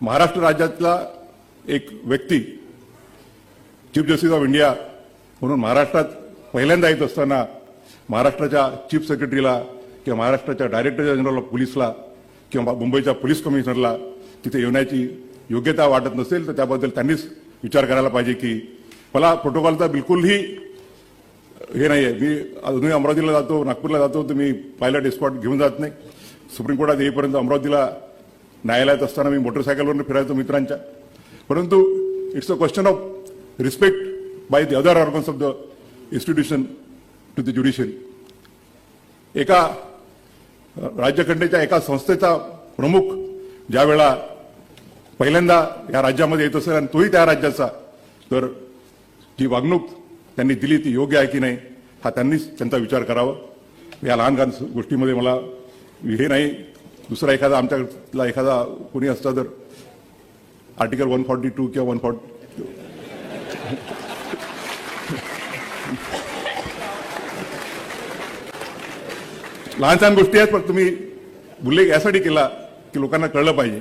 महाराष्ट्र राज्यातला एक व्यक्ती चीफ जस्टिस ऑफ इंडिया म्हणून महाराष्ट्रात पहिल्यांदा येत असताना महाराष्ट्राच्या चीफ सेक्रेटरीला किंवा महाराष्ट्राच्या डायरेक्टर जनरल ऑफ पोलीसला किंवा मुंबईच्या पोलीस कमिशनरला तिथे येण्याची योग्यता वाटत नसेल तर त्याबद्दल त्यांनीच विचार करायला पाहिजे की मला प्रोटोकॉलचा बिलकुलही हे नाही आहे. मी अजूनही अमरावतीला जातो, नागपूरला जातो तर मी पायलट एस्कॉर्ट घेऊन जात नाही. सुप्रीम कोर्टात येईपर्यंत अमरावतीला न्यायालयात असताना मी मोटरसायकलवरून फिरायचो मित्रांच्या. परंतु it's a question of respect by the other organs of the institution to the judiciary. एका राज्यघटनेच्या एका संस्थेचा प्रमुख ज्या वेळा पहिल्यांदा या राज्यामध्ये येत असेल आणि तोही त्या राज्याचा, तर जी वागणूक त्यांनी दिली ती योग्य आहे की नाही हा त्यांनीच त्यांचा विचार करावा. या लहान लहान गोष्टीमध्ये मला हे नाही. दुसरा एखादा आमच्यातला एखादा कोणी असता तर आर्टिकल 142 किंवा 140 लहान लहान गोष्टी आहेत, पण तुम्ही उल्लेख यासाठी केला की लोकांना कळलं पाहिजे